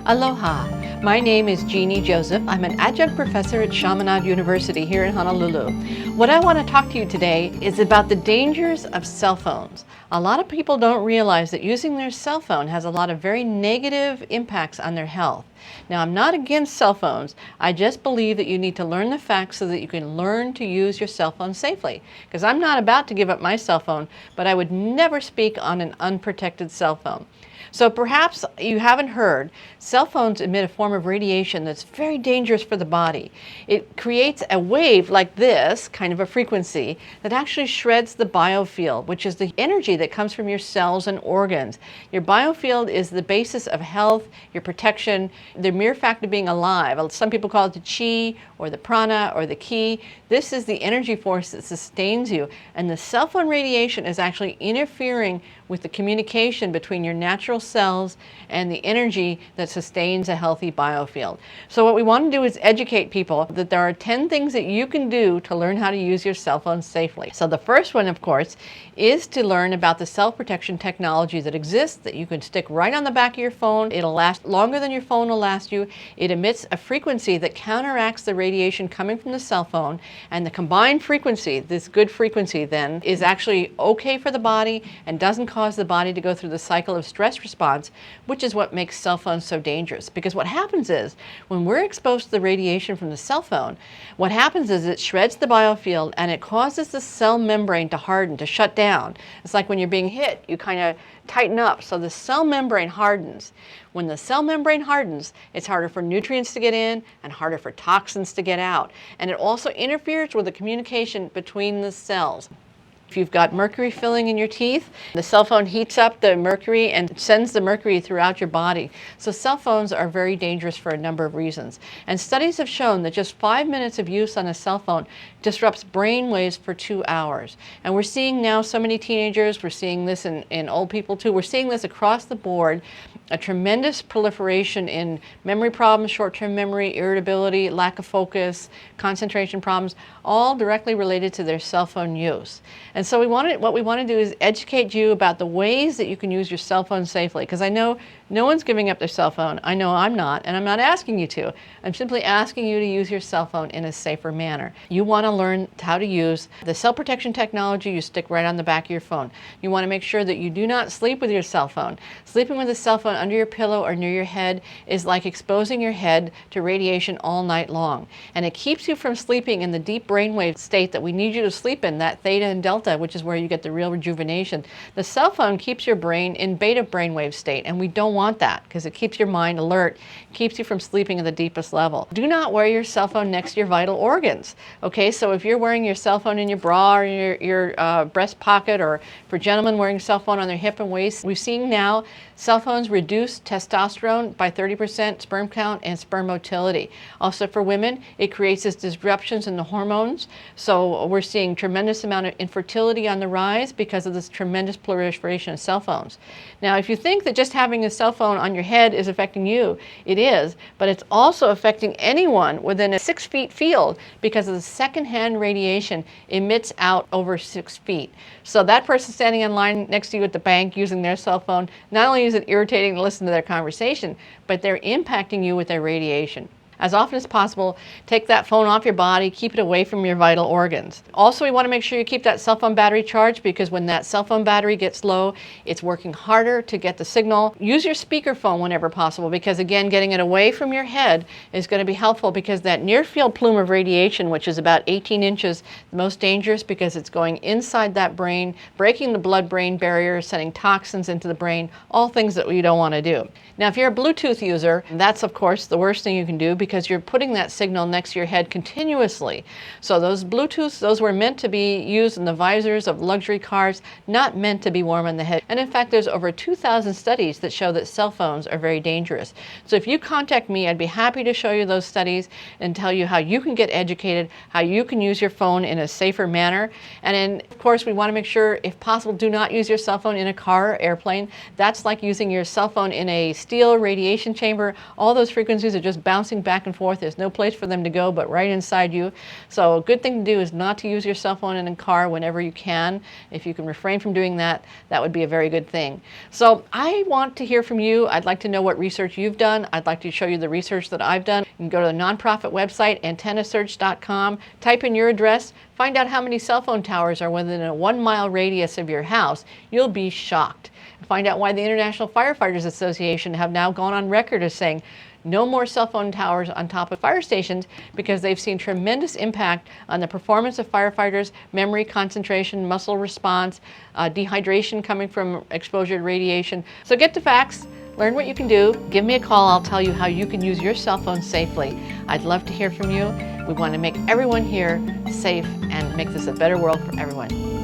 Aloha, my name is Jeannie Joseph. I'm an adjunct professor at Chaminade University here in Honolulu. What I want to talk to you today is about the dangers of cell phones. A lot of people don't realize that using their cell phone has a lot of very negative impacts on their health. Now, I'm not against cell phones. I just believe that you need to learn the facts so that you can learn to use your cell phone safely. Because I'm not about to give up my cell phone, but I would never speak on an unprotected cell phone. So perhaps you haven't heard, cell phones emit a form of radiation that's very dangerous for the body. It creates a wave like this, kind of a frequency, that actually shreds the biofield, which is the energy that comes from your cells and organs. Your biofield is the basis of health, your protection, the mere fact of being alive. Some people call it the chi or the prana or the ki. This is the energy force that sustains you. And the cell phone radiation is actually interfering with the communication between your natural cells and the energy that sustains a healthy biofield. So what we want to do is educate people that there are 10 things that you can do to learn how to use your cell phone safely. So the first one, of course, is to learn about the self-protection technology that exists that you can stick right on the back of your phone. It'll last longer than your phone will last you. It emits a frequency that counteracts the radiation coming from the cell phone, and the combined frequency, this good frequency then, is actually okay for the body and doesn't cause the body to go through the cycle of stress response, which is what makes cell phones so dangerous. Because what happens is, when we're exposed to the radiation from the cell phone, what happens is it shreds the biofield and it causes the cell membrane to harden, to shut down. It's like when you're being hit, you kind of tighten up, so the cell membrane hardens. When the cell membrane hardens, it's harder for nutrients to get in and harder for toxins to get out. And it also interferes with the communication between the cells. If you've got mercury filling in your teeth, the cell phone heats up the mercury and sends the mercury throughout your body. So cell phones are very dangerous for a number of reasons. And studies have shown that just 5 minutes of use on a cell phone disrupts brain waves for 2 hours. And we're seeing now so many teenagers, we're seeing this in old people too, we're seeing this across the board, a tremendous proliferation in memory problems, short-term memory, irritability, lack of focus, concentration problems, all directly related to their cell phone use. And so what we want to do is educate you about the ways that you can use your cell phone safely, because I know no one's giving up their cell phone. I know I'm not, and I'm not asking you to. I'm simply asking you to use your cell phone in a safer manner. You want to learn how to use the cell protection technology you stick right on the back of your phone. You want to make sure that you do not sleep with your cell phone. Sleeping with a cell phone under your pillow or near your head is like exposing your head to radiation all night long. And it keeps you from sleeping in the deep brainwave state that we need you to sleep in, that theta and delta, which is where you get the real rejuvenation. The cell phone keeps your brain in beta brainwave state, and we don't want that because it keeps your mind alert, keeps you from sleeping at the deepest level. Do not wear your cell phone next to your vital organs. Okay, so if you're wearing your cell phone in your bra or your breast pocket, or for gentlemen wearing a cell phone on their hip and waist, we've seen now cell phones reduce testosterone by 30%, sperm count, and sperm motility. Also for women, it creates these disruptions in the hormones. So we're seeing tremendous amount of infertility on the rise because of this tremendous proliferation of cell phones. Now, if you think that just having a cell phone on your head is affecting you, it is, but it's also affecting anyone within a 6 feet field because of the secondhand radiation emits out over 6 feet. So that person standing in line next to you at the bank using their cell phone, not only is it irritating to listen to their conversation, but they're impacting you with their radiation. As often as possible, take that phone off your body, keep it away from your vital organs. Also, we want to make sure you keep that cell phone battery charged, because when that cell phone battery gets low, it's working harder to get the signal. Use your speakerphone whenever possible, because again, getting it away from your head is going to be helpful, because that near field plume of radiation, which is about 18 inches, the most dangerous because it's going inside that brain, breaking the blood-brain barrier, sending toxins into the brain, all things that we don't want to do. Now, if you're a Bluetooth user, that's of course the worst thing you can do, because you're putting that signal next to your head continuously. So those Bluetooths, those were meant to be used in the visors of luxury cars, not meant to be warm on the head. And in fact, there's over 2,000 studies that show that cell phones are very dangerous. So if you contact me, I'd be happy to show you those studies and tell you how you can get educated, how you can use your phone in a safer manner. And then, of course, we want to make sure, if possible, do not use your cell phone in a car or airplane. That's like using your cell phone in a steel radiation chamber. All those frequencies are just bouncing back back and forth. There's no place for them to go but right inside you. So a good thing to do is not to use your cell phone in a car whenever you can. If you can refrain from doing that, that would be a very good thing. So I want to hear from you. I'd like to know what research you've done. I'd like to show you the research that I've done. You can go to the nonprofit website, antennasearch.com, type in your address, find out how many cell phone towers are within a 1-mile radius of your house. You'll be shocked. Find out why the International Firefighters Association have now gone on record as saying no more cell phone towers on top of fire stations, because they've seen tremendous impact on the performance of firefighters, memory, concentration, muscle response, dehydration coming from exposure to radiation. So get the facts, learn what you can do, give me a call, I'll tell you how you can use your cell phone safely. I'd love to hear from you. We want to make everyone here safe and make this a better world for everyone.